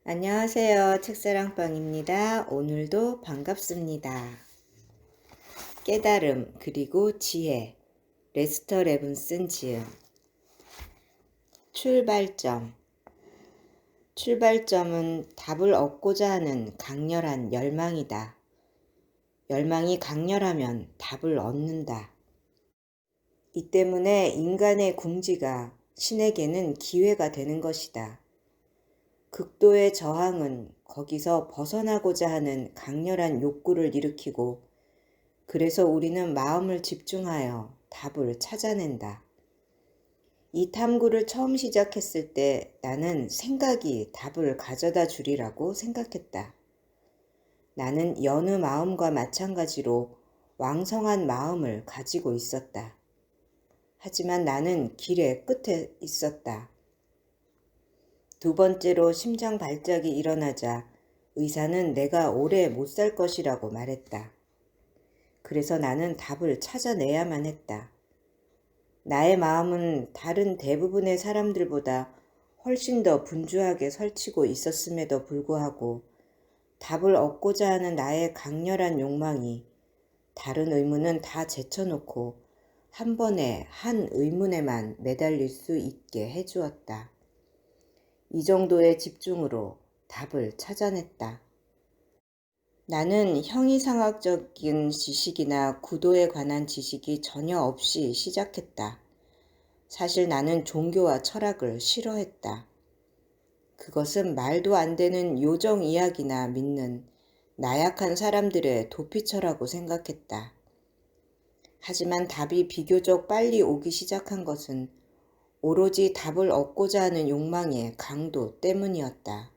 안녕하세요. 책사랑방입니다. 오늘도 반갑습니다. 깨달음 그리고 지혜 레스터 레븐슨 지음 출발점은 답을 얻고자 하는 강렬한 열망이다. 열망이 강렬하면 답을 얻는다. 이 때문에 인간의 궁지가 신에게는 기회가 되는 것이다. 극도의 저항은 거기서 벗어나고자 하는 강렬한 욕구를 일으키고 그래서 우리는 마음을 집중하여 답을 찾아낸다. 이 탐구를 처음 시작했을 때 나는 생각이 답을 가져다 주리라고 생각했다. 나는 여느 마음과 마찬가지로 왕성한 마음을 가지고 있었다. 하지만 나는 길의 끝에 있었다. 두 번째로 심장 발작이 일어나자 의사는 내가 오래 못 살 것이라고 말했다. 그래서 나는 답을 찾아내야만 했다. 나의 마음은 다른 대부분의 사람들보다 훨씬 더 분주하게 설치고 있었음에도 불구하고 답을 얻고자 하는 나의 강렬한 욕망이 다른 의문은 다 제쳐놓고 한 번에 한 의문에만 매달릴 수 있게 해주었다. 이 정도의 집중으로 답을 찾아냈다. 나는 형이상학적인 지식이나 구도에 관한 지식이 전혀 없이 시작했다. 사실 나는 종교와 철학을 싫어했다. 그것은 말도 안 되는 요정 이야기나 믿는 나약한 사람들의 도피처라고 생각했다. 하지만 답이 비교적 빨리 오기 시작한 것은 오로지 답을 얻고자 하는 욕망의 강도 때문이었다.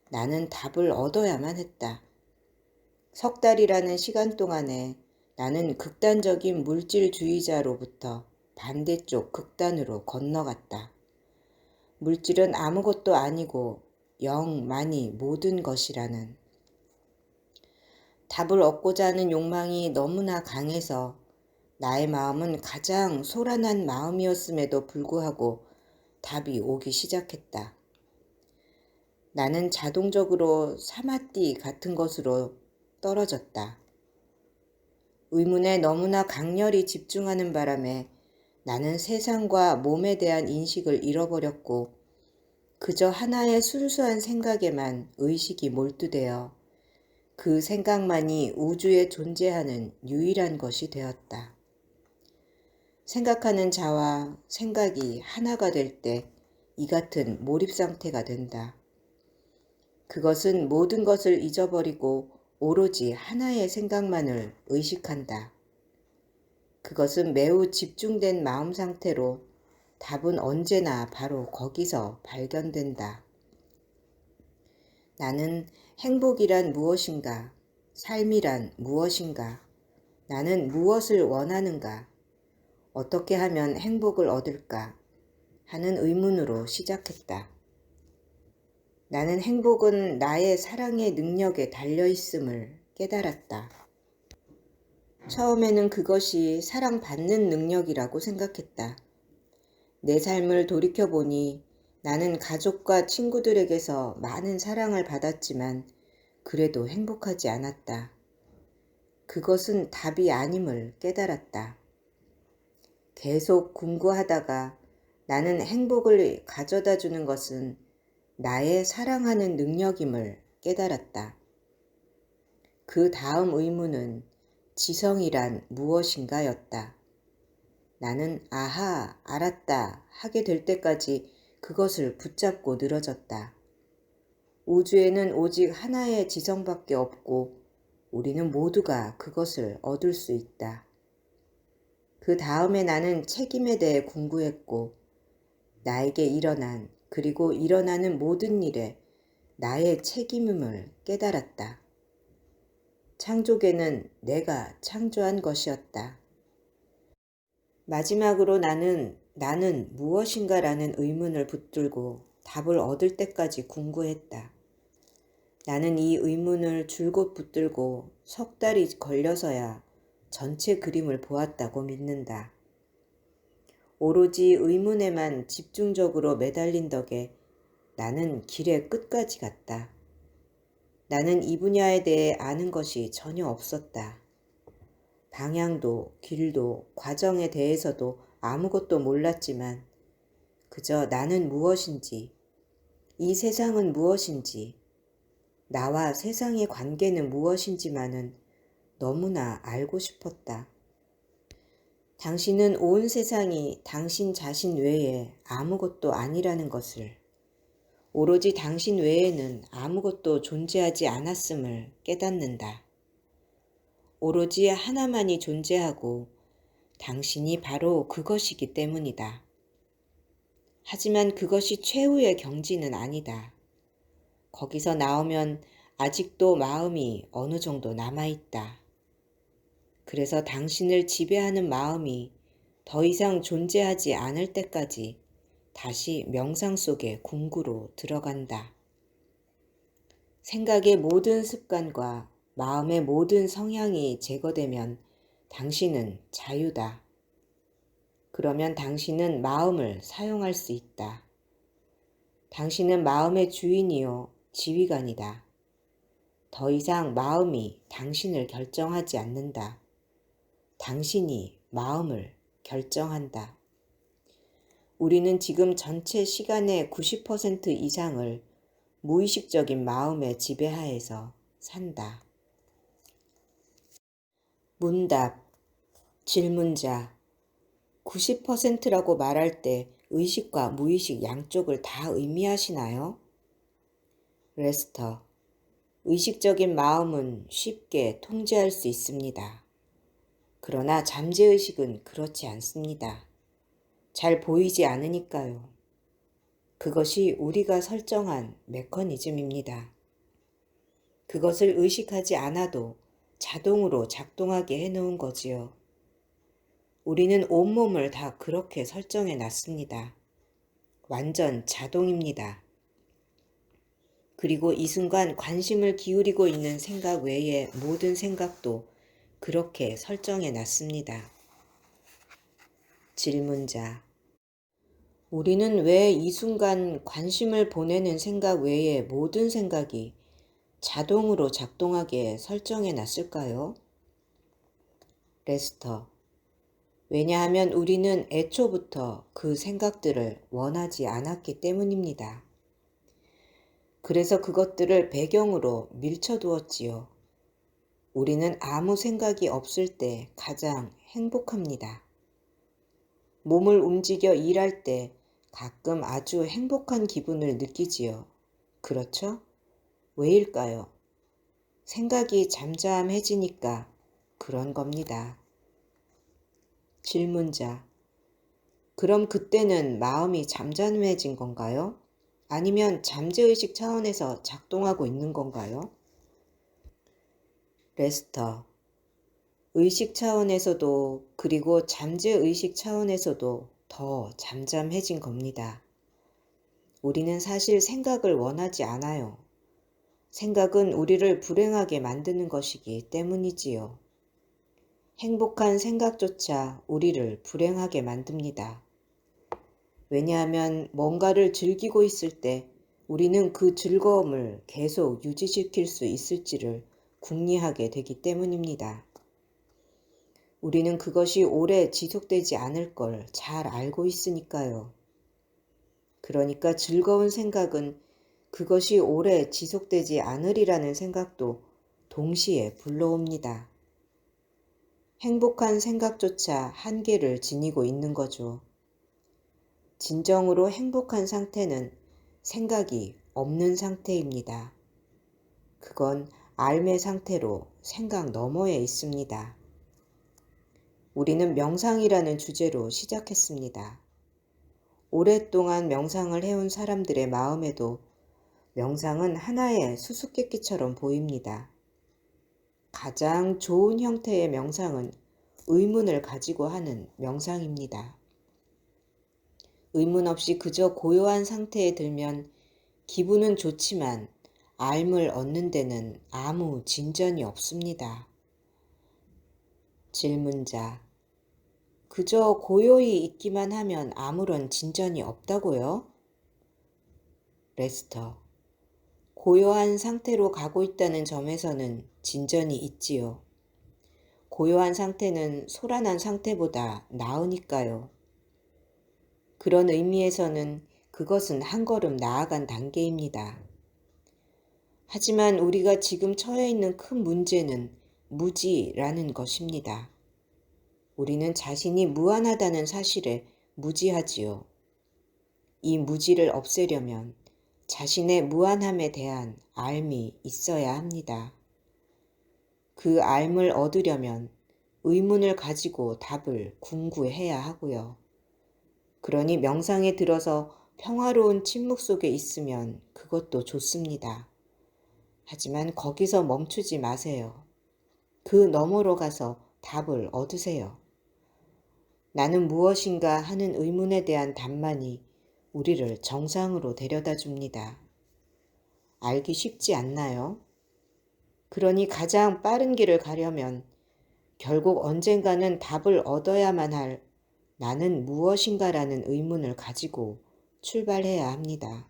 나는 답을 얻어야만 했다. 석 달이라는 시간 동안에 나는 극단적인 물질주의자로부터 반대쪽 극단으로 건너갔다. 물질은 아무것도 아니고 영만이 모든 것이라는. 답을 얻고자 하는 욕망이 너무나 강해서 나의 마음은 가장 소란한 마음이었음에도 불구하고 답이 오기 시작했다. 나는 자동적으로 사마띠 같은 것으로 떨어졌다. 의문에 너무나 강렬히 집중하는 바람에 나는 세상과 몸에 대한 인식을 잃어버렸고 그저 하나의 순수한 생각에만 의식이 몰두되어 그 생각만이 우주에 존재하는 유일한 것이 되었다. 생각하는 자와 생각이 하나가 될 때 이 같은 몰입 상태가 된다. 그것은 모든 것을 잊어버리고 오로지 하나의 생각만을 의식한다. 그것은 매우 집중된 마음 상태로 답은 언제나 바로 거기서 발견된다. 나는 행복이란 무엇인가? 삶이란 무엇인가? 나는 무엇을 원하는가? 어떻게 하면 행복을 얻을까? 하는 의문으로 시작했다. 나는 행복은 나의 사랑의 능력에 달려있음을 깨달았다. 처음에는 그것이 사랑받는 능력이라고 생각했다. 내 삶을 돌이켜보니 나는 가족과 친구들에게서 많은 사랑을 받았지만 그래도 행복하지 않았다. 그것은 답이 아님을 깨달았다. 계속 궁구하다가 나는 행복을 가져다 주는 것은 나의 사랑하는 능력임을 깨달았다. 그 다음 의문은 지성이란 무엇인가였다. 나는 아하, 알았다 하게 될 때까지 그것을 붙잡고 늘어졌다. 우주에는 오직 하나의 지성밖에 없고 우리는 모두가 그것을 얻을 수 있다. 그 다음에 나는 책임에 대해 궁구했고 나에게 일어난 그리고 일어나는 모든 일에 나의 책임임을 깨달았다. 창조계는 내가 창조한 것이었다. 마지막으로 나는 무엇인가라는 의문을 붙들고 답을 얻을 때까지 궁구했다. 나는 이 의문을 줄곧 붙들고 석 달이 걸려서야 전체 그림을 보았다고 믿는다. 오로지 의문에만 집중적으로 매달린 덕에 나는 길의 끝까지 갔다. 나는 이 분야에 대해 아는 것이 전혀 없었다. 방향도, 길도, 과정에 대해서도 아무것도 몰랐지만 그저 나는 무엇인지, 이 세상은 무엇인지, 나와 세상의 관계는 무엇인지만은 너무나 알고 싶었다. 당신은 온 세상이 당신 자신 외에 아무것도 아니라는 것을, 오로지 당신 외에는 아무것도 존재하지 않았음을 깨닫는다. 오로지 하나만이 존재하고 당신이 바로 그것이기 때문이다. 하지만 그것이 최후의 경지는 아니다. 거기서 나오면 아직도 마음이 어느 정도 남아있다. 그래서 당신을 지배하는 마음이 더 이상 존재하지 않을 때까지 다시 명상 속의 궁구로 들어간다. 생각의 모든 습관과 마음의 모든 성향이 제거되면 당신은 자유다. 그러면 당신은 마음을 사용할 수 있다. 당신은 마음의 주인이요, 지휘관이다. 더 이상 마음이 당신을 결정하지 않는다. 당신이 마음을 결정한다. 우리는 지금 전체 시간의 90% 이상을 무의식적인 마음의 지배하에서 산다. 문답, 질문자. 90%라고 말할 때 의식과 무의식 양쪽을 다 의미하시나요? 레스터, 의식적인 마음은 쉽게 통제할 수 있습니다. 그러나 잠재의식은 그렇지 않습니다. 잘 보이지 않으니까요. 그것이 우리가 설정한 메커니즘입니다. 그것을 의식하지 않아도 자동으로 작동하게 해놓은 거지요. 우리는 온몸을 다 그렇게 설정해 놨습니다. 완전 자동입니다. 그리고 이 순간 관심을 기울이고 있는 생각 외의 모든 생각도 그렇게 설정해 놨습니다. 질문자. 우리는 왜 이 순간 관심을 보내는 생각 외의 모든 생각이 자동으로 작동하게 설정해 놨을까요? 레스터. 왜냐하면 우리는 애초부터 그 생각들을 원하지 않았기 때문입니다. 그래서 그것들을 배경으로 밀쳐두었지요. 우리는 아무 생각이 없을 때 가장 행복합니다. 몸을 움직여 일할 때 가끔 아주 행복한 기분을 느끼지요. 그렇죠? 왜일까요? 생각이 잠잠해지니까 그런 겁니다. 질문자. 그럼 그때는 마음이 잠잠해진 건가요? 아니면 잠재의식 차원에서 작동하고 있는 건가요? 레스터. 의식 차원에서도 그리고 잠재의식 차원에서도 더 잠잠해진 겁니다. 우리는 사실 생각을 원하지 않아요. 생각은 우리를 불행하게 만드는 것이기 때문이지요. 행복한 생각조차 우리를 불행하게 만듭니다. 왜냐하면 뭔가를 즐기고 있을 때 우리는 그 즐거움을 계속 유지시킬 수 있을지를 궁리하게 되기 때문입니다. 우리는 그것이 오래 지속되지 않을 걸 잘 알고 있으니까요. 그러니까 즐거운 생각은 그것이 오래 지속되지 않으리라는 생각도 동시에 불러옵니다. 행복한 생각조차 한계를 지니고 있는 거죠. 진정으로 행복한 상태는 생각이 없는 상태입니다. 그건 알매 상태로 생각 너머에 있습니다. 우리는 명상이라는 주제로 시작했습니다. 오랫동안 명상을 해온 사람들의 마음에도 명상은 하나의 수수께끼처럼 보입니다. 가장 좋은 형태의 명상은 의문을 가지고 하는 명상입니다. 의문 없이 그저 고요한 상태에 들면 기분은 좋지만 알을 얻는 데는 아무 진전이 없습니다. 질문자. 그저 고요히 있기만 하면 아무런 진전이 없다고요? 레스터. 고요한 상태로 가고 있다는 점에서는 진전이 있지요. 고요한 상태는 소란한 상태보다 나으니까요. 그런 의미에서는 그것은 한 걸음 나아간 단계입니다. 하지만 우리가 지금 처해 있는 큰 문제는 무지라는 것입니다. 우리는 자신이 무한하다는 사실에 무지하지요. 이 무지를 없애려면 자신의 무한함에 대한 알미 있어야 합니다. 그 알을 얻으려면 의문을 가지고 답을 궁구해야 하고요. 그러니 명상에 들어서 평화로운 침묵 속에 있으면 그것도 좋습니다. 하지만 거기서 멈추지 마세요. 그 너머로 가서 답을 얻으세요. 나는 무엇인가 하는 의문에 대한 답만이 우리를 정상으로 데려다 줍니다. 알기 쉽지 않나요? 그러니 가장 빠른 길을 가려면 결국 언젠가는 답을 얻어야만 할 나는 무엇인가라는 의문을 가지고 출발해야 합니다.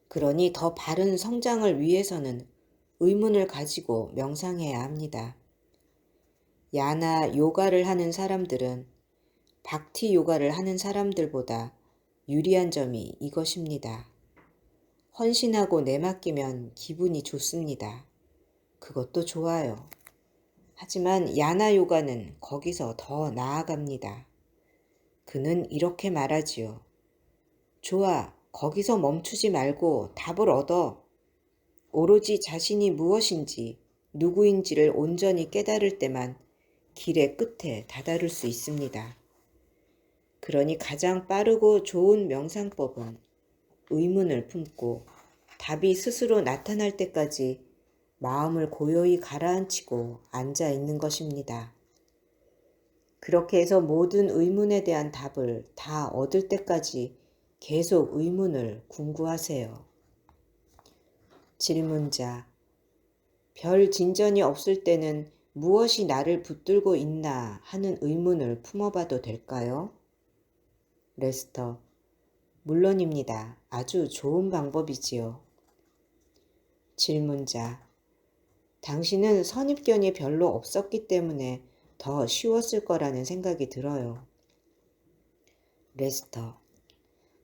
그러니 더 바른 성장을 위해서는 의문을 가지고 명상해야 합니다. 야나 요가를 하는 사람들은 박티 요가를 하는 사람들보다 유리한 점이 이것입니다. 헌신하고 내맡기면 기분이 좋습니다. 그것도 좋아요. 하지만 야나 요가는 거기서 더 나아갑니다. 그는 이렇게 말하지요. 좋아, 거기서 멈추지 말고 답을 얻어. 오로지 자신이 무엇인지, 누구인지를 온전히 깨달을 때만 길의 끝에 다다를 수 있습니다. 그러니 가장 빠르고 좋은 명상법은 의문을 품고 답이 스스로 나타날 때까지 마음을 고요히 가라앉히고 앉아 있는 것입니다. 그렇게 해서 모든 의문에 대한 답을 다 얻을 때까지 계속 의문을 궁구하세요. 질문자. 별 진전이 없을 때는 무엇이 나를 붙들고 있나 하는 의문을 품어봐도 될까요? 레스터. 물론입니다. 아주 좋은 방법이지요. 질문자. 당신은 선입견이 별로 없었기 때문에 더 쉬웠을 거라는 생각이 들어요. 레스터.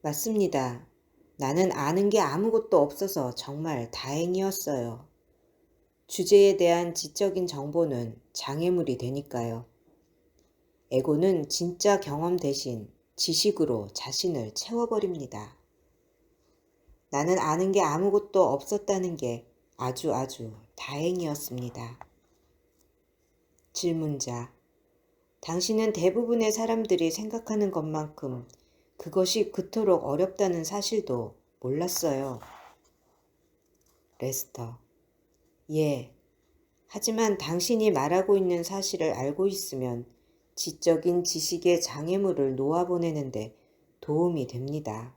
맞습니다. 나는 아는 게 아무것도 없어서 정말 다행이었어요. 주제에 대한 지적인 정보는 장애물이 되니까요. 에고는 진짜 경험 대신 지식으로 자신을 채워버립니다. 나는 아는 게 아무것도 없었다는 게 아주 다행이었습니다. 질문자. 당신은 대부분의 사람들이 생각하는 것만큼 그것이 그토록 어렵다는 사실도 몰랐어요. 레스터. 예. 하지만 당신이 말하고 있는 사실을 알고 있으면 지적인 지식의 장애물을 놓아보내는데 도움이 됩니다.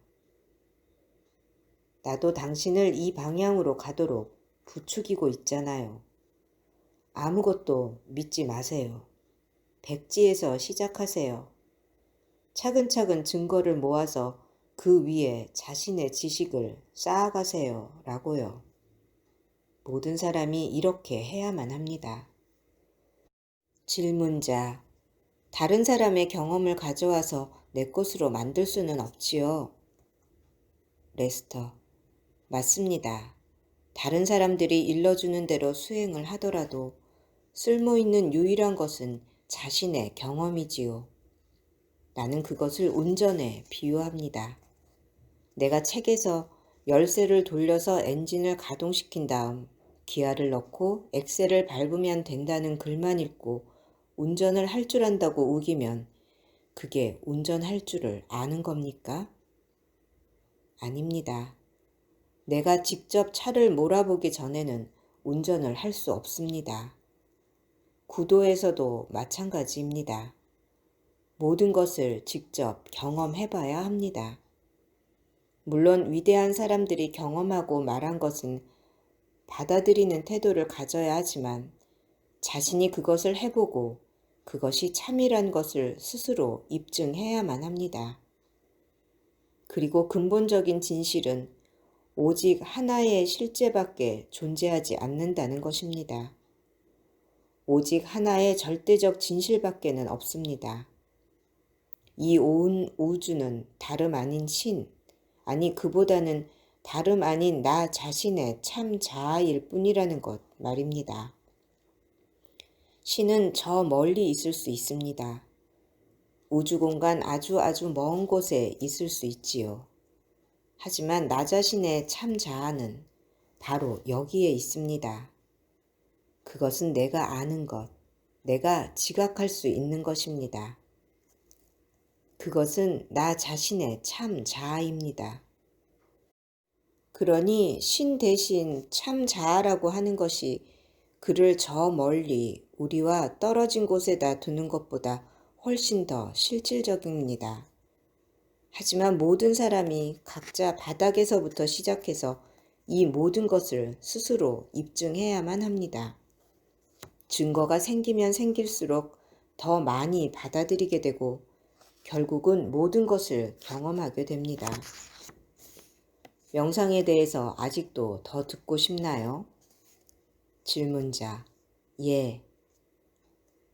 나도 당신을 이 방향으로 가도록 부추기고 있잖아요. 아무것도 믿지 마세요. 백지에서 시작하세요. 차근차근 증거를 모아서 그 위에 자신의 지식을 쌓아가세요. 라고요. 모든 사람이 이렇게 해야만 합니다. 질문자. 다른 사람의 경험을 가져와서 내 것으로 만들 수는 없지요. 레스터. 맞습니다. 다른 사람들이 일러주는 대로 수행을 하더라도 쓸모있는 유일한 것은 자신의 경험이지요. 나는 그것을 운전에 비유합니다. 내가 책에서 열쇠를 돌려서 엔진을 가동시킨 다음 기아를 넣고 엑셀을 밟으면 된다는 글만 읽고 운전을 할 줄 안다고 우기면 그게 운전할 줄을 아는 겁니까? 아닙니다. 내가 직접 차를 몰아보기 전에는 운전을 할 수 없습니다. 구도에서도 마찬가지입니다. 모든 것을 직접 경험해봐야 합니다. 물론 위대한 사람들이 경험하고 말한 것은 받아들이는 태도를 가져야 하지만 자신이 그것을 해보고 그것이 참이란 것을 스스로 입증해야만 합니다. 그리고 근본적인 진실은 오직 하나의 실제밖에 존재하지 않는다는 것입니다. 오직 하나의 절대적 진실밖에는 없습니다. 이 온 우주는 다름 아닌 신, 아니 그보다는 다름 아닌 나 자신의 참 자아일 뿐이라는 것 말입니다. 신은 저 멀리 있을 수 있습니다. 우주 공간 아주 먼 곳에 있을 수 있지요. 하지만 나 자신의 참 자아는 바로 여기에 있습니다. 그것은 내가 아는 것, 내가 지각할 수 있는 것입니다. 그것은 나 자신의 참 자아입니다. 그러니 신 대신 참 자아라고 하는 것이 그를 저 멀리 우리와 떨어진 곳에다 두는 것보다 훨씬 더 실질적입니다. 하지만 모든 사람이 각자 바닥에서부터 시작해서 이 모든 것을 스스로 입증해야만 합니다. 증거가 생기면 생길수록 더 많이 받아들이게 되고 결국은 모든 것을 경험하게 됩니다. 명상에 대해서 아직도 더 듣고 싶나요? 질문자, 예.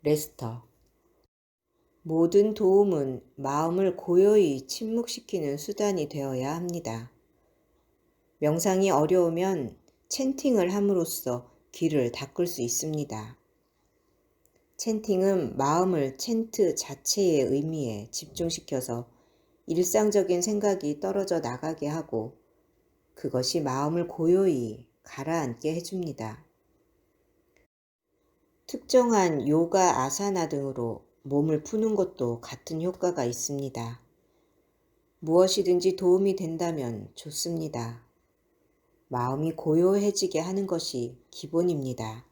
레스터, 모든 도움은 마음을 고요히 침묵시키는 수단이 되어야 합니다. 명상이 어려우면 챈팅을 함으로써 귀를 닦을 수 있습니다. 챈팅은 마음을 챈트 자체의 의미에 집중시켜서 일상적인 생각이 떨어져 나가게 하고 그것이 마음을 고요히 가라앉게 해줍니다. 특정한 요가 아사나 등으로 몸을 푸는 것도 같은 효과가 있습니다. 무엇이든지 도움이 된다면 좋습니다. 마음이 고요해지게 하는 것이 기본입니다.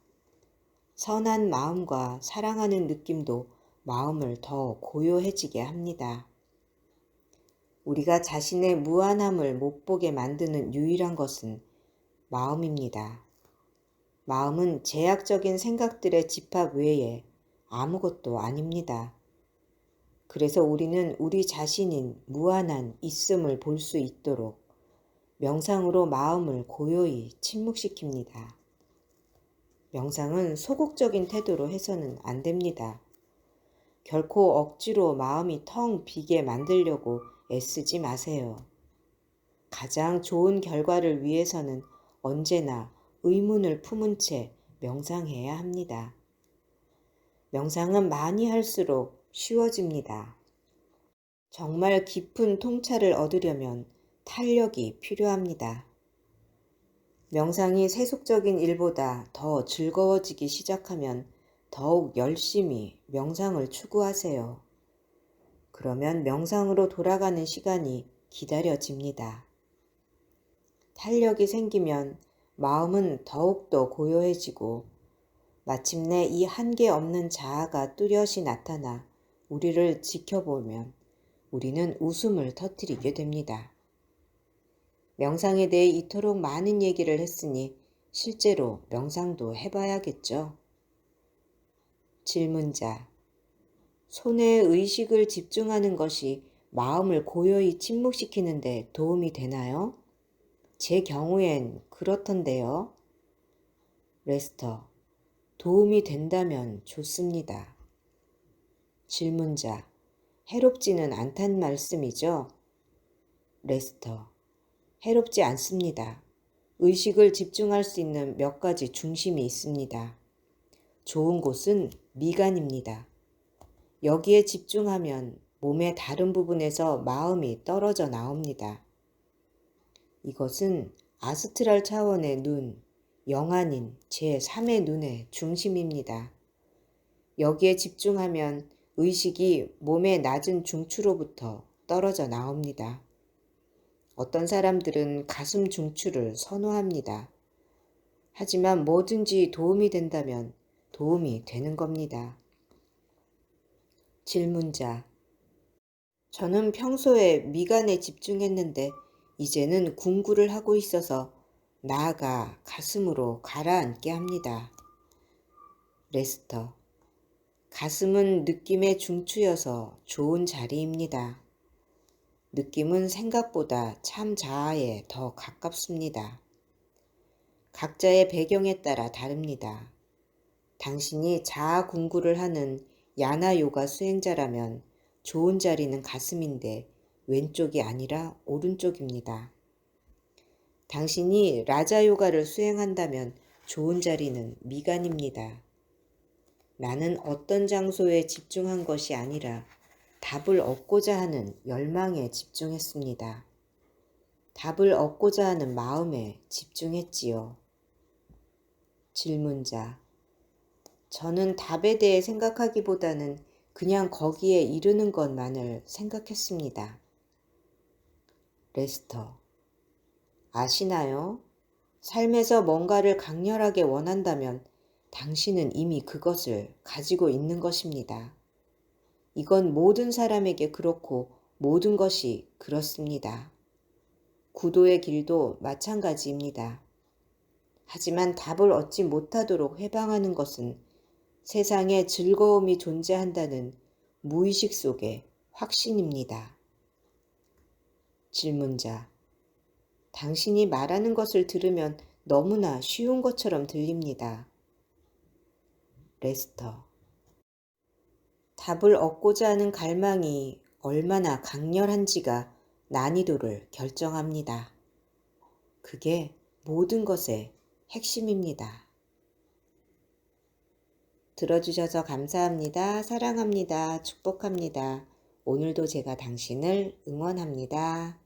선한 마음과 사랑하는 느낌도 마음을 더 고요해지게 합니다. 우리가 자신의 무한함을 못 보게 만드는 유일한 것은 마음입니다. 마음은 제약적인 생각들의 집합 외에 아무것도 아닙니다. 그래서 우리는 우리 자신인 무한한 있음을 볼 수 있도록 명상으로 마음을 고요히 침묵시킵니다. 명상은 소극적인 태도로 해서는 안 됩니다. 결코 억지로 마음이 텅 비게 만들려고 애쓰지 마세요. 가장 좋은 결과를 위해서는 언제나 의문을 품은 채 명상해야 합니다. 명상은 많이 할수록 쉬워집니다. 정말 깊은 통찰을 얻으려면 탄력이 필요합니다. 명상이 세속적인 일보다 더 즐거워지기 시작하면 더욱 열심히 명상을 추구하세요. 그러면 명상으로 돌아가는 시간이 기다려집니다. 탄력이 생기면 마음은 더욱더 고요해지고 마침내 이 한계 없는 자아가 뚜렷이 나타나 우리를 지켜보면 우리는 웃음을 터뜨리게 됩니다. 명상에 대해 이토록 많은 얘기를 했으니 실제로 명상도 해봐야겠죠? 질문자, 손에 의식을 집중하는 것이 마음을 고요히 침묵시키는데 도움이 되나요? 제 경우엔 그렇던데요. 레스터, 도움이 된다면 좋습니다. 질문자, 해롭지는 않단 말씀이죠? 레스터, 해롭지 않습니다. 의식을 집중할 수 있는 몇 가지 중심이 있습니다. 좋은 곳은 미간입니다. 여기에 집중하면 몸의 다른 부분에서 마음이 떨어져 나옵니다. 이것은 아스트랄 차원의 눈, 영안인 제3의 눈의 중심입니다. 여기에 집중하면 의식이 몸의 낮은 중추로부터 떨어져 나옵니다. 어떤 사람들은 가슴 중추를 선호합니다. 하지만 뭐든지 도움이 된다면 도움이 되는 겁니다. 질문자, 저는 평소에 미간에 집중했는데 이제는 궁구를 하고 있어서 나아가 가슴으로 가라앉게 합니다. 레스터, 가슴은 느낌의 중추여서 좋은 자리입니다. 느낌은 생각보다 참 자아에 더 가깝습니다. 각자의 배경에 따라 다릅니다. 당신이 자아 공부를 하는 야나 요가 수행자라면 좋은 자리는 가슴인데 왼쪽이 아니라 오른쪽입니다. 당신이 라자 요가를 수행한다면 좋은 자리는 미간입니다. 나는 어떤 장소에 집중한 것이 아니라 답을 얻고자 하는 열망에 집중했습니다. 답을 얻고자 하는 마음에 집중했지요. 질문자: 저는 답에 대해 생각하기보다는 그냥 거기에 이르는 것만을 생각했습니다. 레스터: 아시나요? 삶에서 뭔가를 강렬하게 원한다면 당신은 이미 그것을 가지고 있는 것입니다. 이건 모든 사람에게 그렇고 모든 것이 그렇습니다. 구도의 길도 마찬가지입니다. 하지만 답을 얻지 못하도록 해방하는 것은 세상에 즐거움이 존재한다는 무의식 속의 확신입니다. 질문자: 당신이 말하는 것을 들으면 너무나 쉬운 것처럼 들립니다. 레스터: 답을 얻고자 하는 갈망이 얼마나 강렬한지가 난이도를 결정합니다. 그게 모든 것의 핵심입니다. 들어주셔서 감사합니다. 사랑합니다. 축복합니다. 오늘도 제가 당신을 응원합니다.